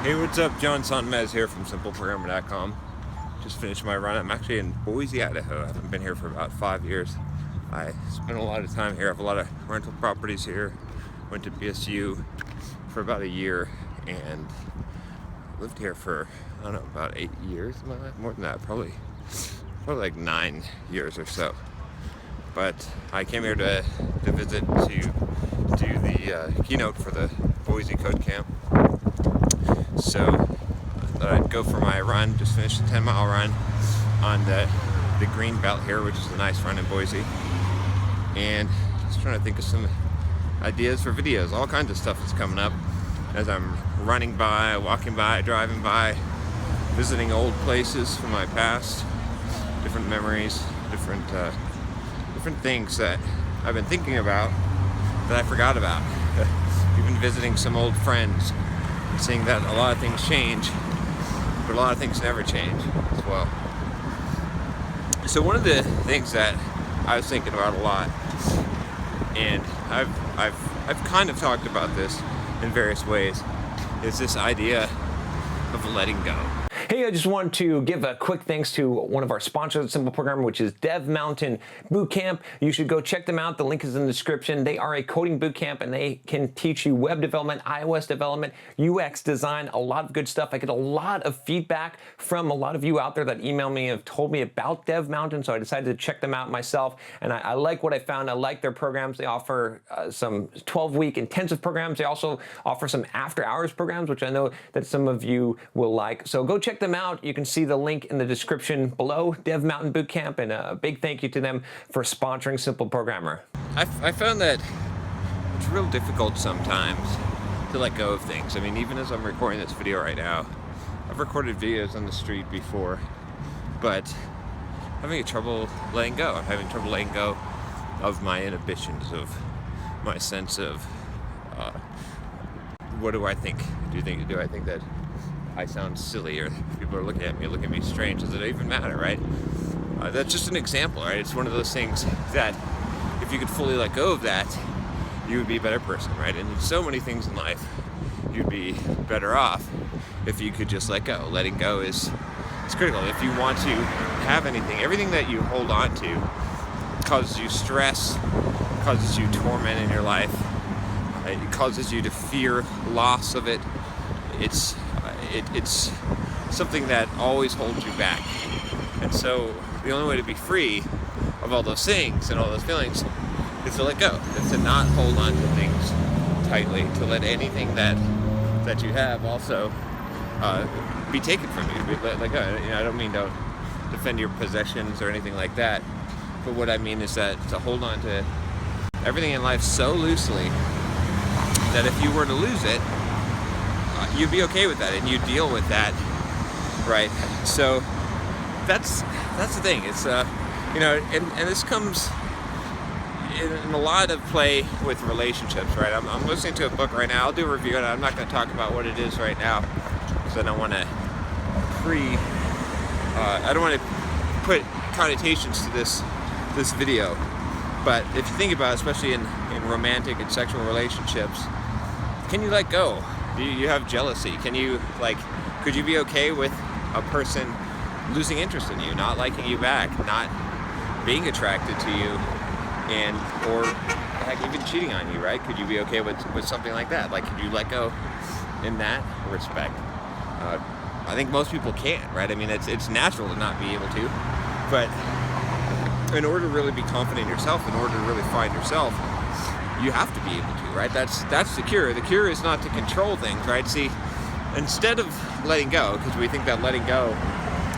Hey, what's up? John Sonmez here from SimpleProgrammer.com. Just finished my run. I'm actually in Boise, Idaho. I haven't been here for about 5 years. I spent a lot of time here. I have a lot of rental properties here. Went to BSU for about a year and lived here for, I don't know, about 8 years of my life. More than that, probably like 9 years or so. But I came here to visit, to do the keynote for the Boise Code Camp. So I thought I'd go for my run, just finished a 10-mile run on the green belt here, which is a nice run in Boise. And just trying to think of some ideas for videos. All kinds of stuff is coming up as I'm running by, walking by, driving by, visiting old places from my past, different memories, different things that I've been thinking about that I forgot about. Even visiting some old friends, seeing that a lot of things change, but a lot of things never change as well. So one of the things that I was thinking about a lot, and I've kind of talked about this in various ways, is this idea of letting go. Hey, I just wanted to give a quick thanks to one of our sponsors at Simple Programmer, which is Dev Mountain Bootcamp. You should go check them out. The link is in the description. They are a coding bootcamp, and they can teach you web development, iOS development, UX design, a lot of good stuff. I get a lot of feedback from a lot of you out there that email me and have told me about Dev Mountain, so I decided to check them out myself, and I like what I found. I like their programs. They offer some 12-week intensive programs. They also offer some after-hours programs, which I know that some of you will like. So go check them out. You can see the link in the description below, Dev Mountain Bootcamp, and a big thank you to them for sponsoring Simple Programmer. I found that it's real difficult sometimes to let go of things. I mean, even as I'm recording this video right now, I've recorded videos on the street before, but I'm having trouble letting go. I'm having trouble letting go of my inhibitions, of my sense of what do I think? Do I think that I sound silly, or people are looking at me strange? Does it even matter, right? That's just an example, right? It's one of those things that if you could fully let go of that, you would be a better person, right? And in so many things in life, you'd be better off if you could just let go. Letting go is critical. If you want to have anything, everything that you hold on to causes you stress, causes you torment in your life, it causes you to fear loss of it. It's something that always holds you back. And so the only way to be free of all those things and all those feelings is to let go. It's to not hold on to things tightly, to let anything that you have also be taken from you. Let go. You know, I don't mean to defend your possessions or anything like that, but what I mean is that to hold on to everything in life so loosely that if you were to lose it, you'd be okay with that, and you deal with that, right? So that's the thing. It's you know, and this comes in a lot of play with relationships, right? I'm listening to a book right now. I'll do a review, and I'm not going to talk about what it is right now because I don't want to I don't want to put connotations to this video. But if you think about it, especially in romantic and sexual relationships, can you let go? Do you have jealousy? Could you be okay with a person losing interest in you, not liking you back, not being attracted to you, or heck, even cheating on you, right? Could you be okay with something like that? Like, could you let go in that respect? I think most people can't, right? I mean, it's natural to not be able to, but in order to really be confident in yourself, in order to really find yourself, you have to be able to, right? That's the cure. The cure is not to control things, right? See, instead of letting go, because we think that letting go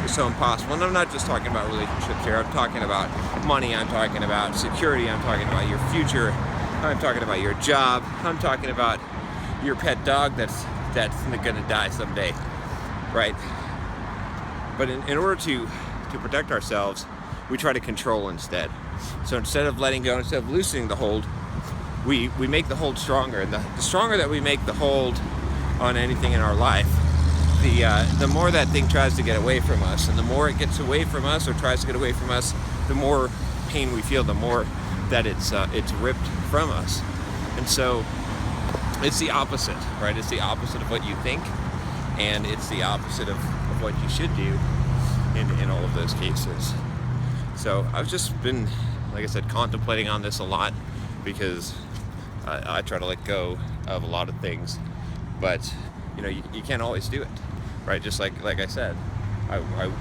is so impossible, and I'm not just talking about relationships here, I'm talking about money, I'm talking about security, I'm talking about your future, I'm talking about your job, I'm talking about your pet dog that's gonna die someday, right? But in order to protect ourselves, we try to control instead. So instead of letting go, instead of loosening the hold, we make the hold stronger. And the stronger that we make the hold on anything in our life, the more that thing tries to get away from us. And the more it gets away from us or tries to get away from us, the more pain we feel, the more that it's ripped from us. And so it's the opposite, right? It's the opposite of what you think. and it's the opposite of what you should do in all of those cases. So I've just been, like I said, contemplating on this a lot, because I try to let go of a lot of things, but you can't always do it, right? Just like I said, but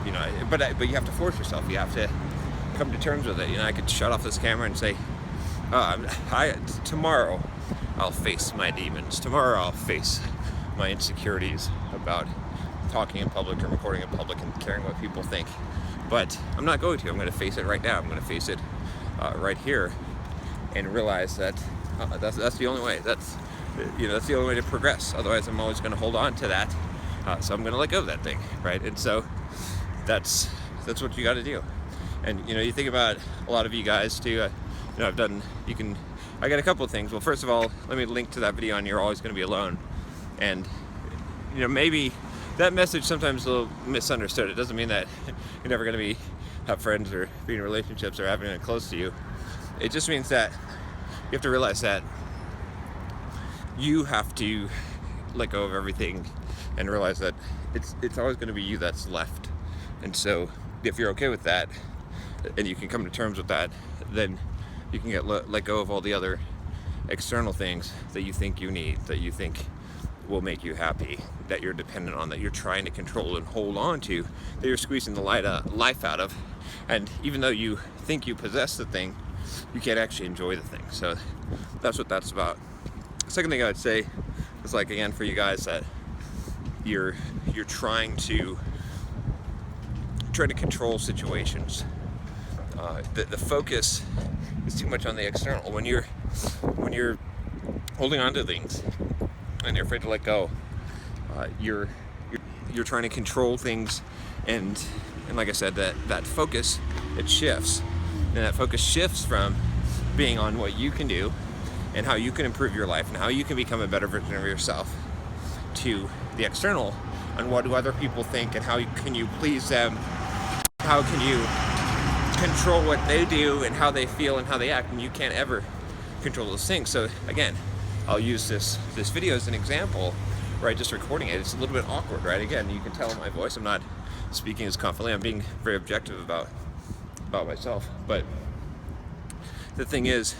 you have to force yourself. You have to come to terms with it. I could shut off this camera and say, tomorrow I'll face my demons. Tomorrow I'll face my insecurities about talking in public or recording in public and caring what people think. But I'm not going to. I'm going to face it right now. I'm going to face it right here, and realize that that's the only way. That's the only way to progress. Otherwise, I'm always going to hold on to that. So I'm going to let go of that thing, right? And so that's what you got to do. And you think about a lot of you guys too. I got a couple of things. Well, first of all, let me link to that video on You're Always Going to Be Alone. And maybe that message sometimes is a little misunderstood. It doesn't mean that you're never going to have friends or be in relationships or having anyone close to you. It just means that you have to realize that you have to let go of everything and realize that it's always going to be you that's left. And so if you're okay with that, and you can come to terms with that, then you can let go of all the other external things that you think you need, that you think will make you happy, that you're dependent on, that you're trying to control and hold on to, that you're squeezing the life out of. And even though you think you possess the thing, you can't actually enjoy the thing. So that's what that's about. The second thing I would say is, again, for you guys that you're trying to control situations. The focus is too much on the external. When you're holding on to things and you're afraid to let go, you're trying to control things, and like I said, that focus, it shifts, and that focus shifts from being on what you can do and how you can improve your life and how you can become a better version of yourself, to the external, on what do other people think and how can you please them, how can you control what they do and how they feel and how they act, and you can't ever control those things. So again, I'll use this video as an example, right? Just recording it, it's a little bit awkward, right? Again, you can tell in my voice I'm not speaking as confidently. I'm being very objective about myself. But the thing is,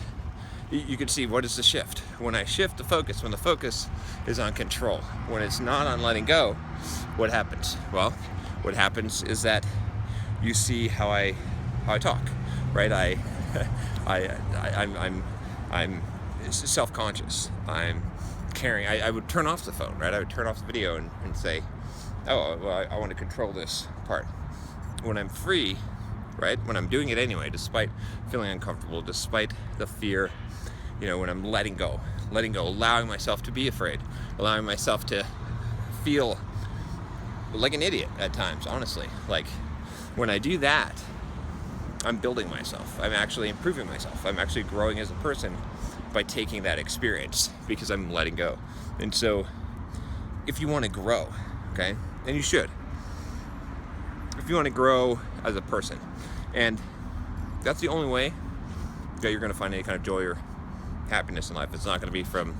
you can see, what is the shift? When I shift the focus, when the focus is on control, when it's not on letting go, what happens? Well, what happens is that you see how I talk, right? I'm self-conscious. I'm caring. I would turn off the phone, right? I would turn off the video and say, oh, well, I want to control this part. When I'm free, right? When I'm doing it anyway, despite feeling uncomfortable, despite the fear, when I'm letting go, allowing myself to be afraid, allowing myself to feel like an idiot at times, honestly. When I do that, I'm building myself. I'm actually improving myself. I'm actually growing as a person by taking that experience, because I'm letting go. And so if you want to grow, okay, and you should, if you want to grow as a person, and that's the only way that you're going to find any kind of joy or happiness in life. It's not going to be from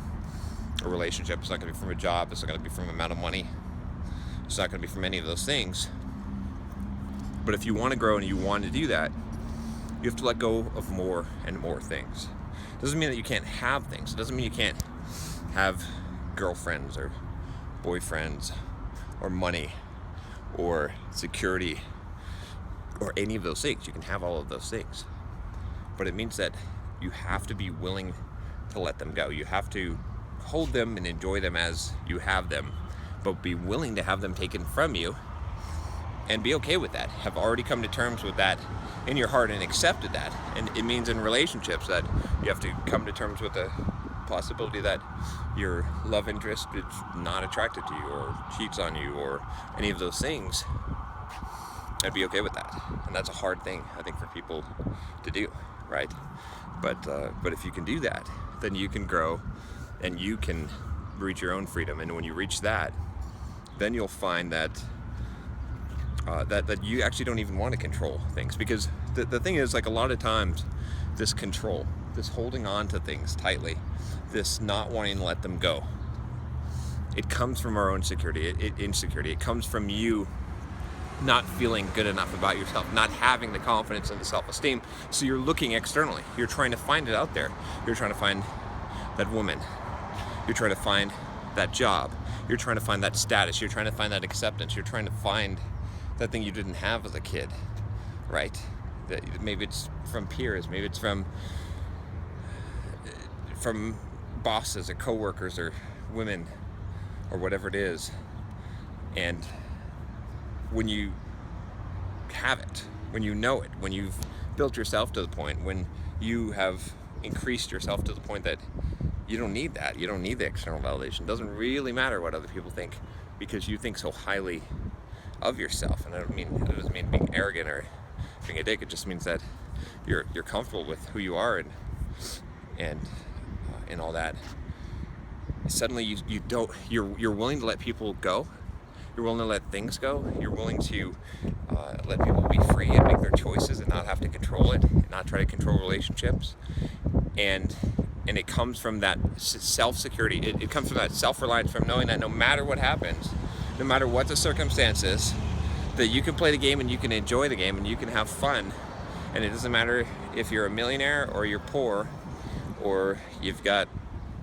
a relationship. It's not going to be from a job. It's not going to be from amount of money. It's not going to be from any of those things. But if you want to grow and you want to do that, you have to let go of more and more things. It doesn't mean that you can't have things. It doesn't mean you can't have girlfriends or boyfriends or money or security or any of those things. You can have all of those things. But it means that you have to be willing to let them go. You have to hold them and enjoy them as you have them, but be willing to have them taken from you and be okay with that. Have already come to terms with that in your heart and accepted that. And it means in relationships that you have to come to terms with the possibility that your love interest is not attracted to you or cheats on you or any of those things, and be okay with that. And that's a hard thing, I think, for people to do, right? But if you can do that, then you can grow and you can reach your own freedom. And when you reach that, then you'll find that that you actually don't even want to control things. Because the thing is, a lot of times, this control, this holding on to things tightly, this not wanting to let them go, it comes from our own insecurity. It comes from you not feeling good enough about yourself, not having the confidence and the self-esteem. So you're looking externally. You're trying to find it out there. You're trying to find that woman. You're trying to find that job. You're trying to find that status. You're trying to find that acceptance. You're trying to find that thing you didn't have as a kid, right? Maybe it's from peers. Maybe it's from bosses or coworkers or women or whatever it is. And when you have it, when you know it, when you've built yourself to the point, when you have increased yourself to the point that you don't need that, you don't need the external validation. It doesn't really matter what other people think because you think so highly of yourself. And it doesn't mean being arrogant or being a dick. It just means that you're comfortable with who you are and all that. Suddenly you're willing to let people go. You're willing to let things go. You're willing to let people be free and make their choices and not have to control it, and not try to control relationships. And it comes from that self-security. It comes from that self-reliance, from knowing that no matter what happens, no matter what the circumstances, that you can play the game and you can enjoy the game and you can have fun. And it doesn't matter if you're a millionaire or you're poor or you've got,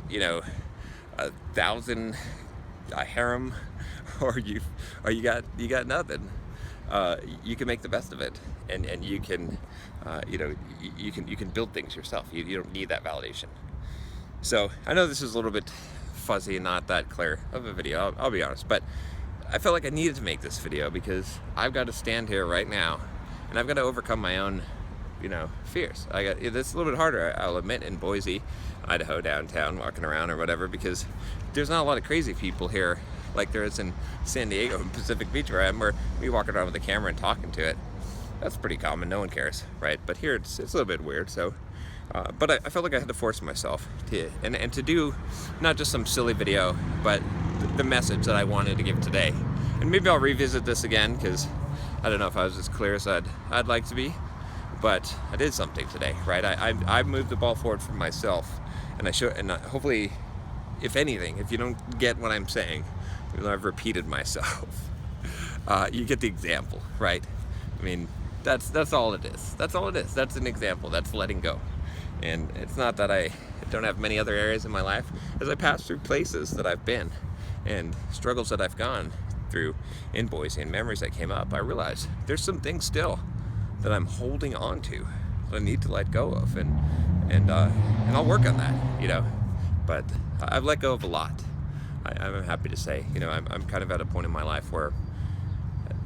1,000 a harem, or you got nothing. You can make the best of it, and you can you can build things yourself. You don't need that validation. So I know this is a little bit fuzzy and not that clear of a video. I'll be honest, but I felt like I needed to make this video because I've got to stand here right now, and I've got to overcome my own fears. It's a little bit harder, I'll admit, in Boise, Idaho, downtown, walking around or whatever, because there's not a lot of crazy people here like there is in San Diego and Pacific Beach where I am, where we walking around with a camera and talking to it. That's pretty common, no one cares, right? But here it's a little bit weird. So but I felt like I had to force myself to and to do not just some silly video, but the message that I wanted to give today. And maybe I'll revisit this again, because I don't know if I was as clear as I'd like to be. But I did something today, right? I moved the ball forward for myself, and hopefully, if anything, if you don't get what I'm saying, even though I've repeated myself, you get the example, right? I mean, that's all it is. That's all it is. That's an example. That's letting go. And it's not that I don't have many other areas in my life. As I pass through places that I've been and struggles that I've gone through in Boise and memories that came up, I realized there's some things still that I'm holding on to that I need to let go of, and I'll work on that, But I've let go of a lot. I'm happy to say, I'm kind of at a point in my life where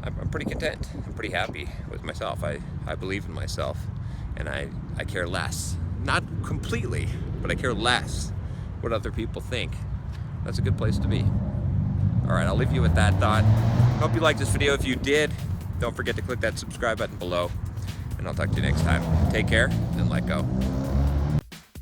I'm pretty content. I'm pretty happy with myself. I believe in myself, and I care less. Not completely, but I care less what other people think. That's a good place to be. All right, I'll leave you with that thought. Hope you liked this video. If you did, don't forget to click that subscribe button below, and I'll talk to you next time. Take care and let go.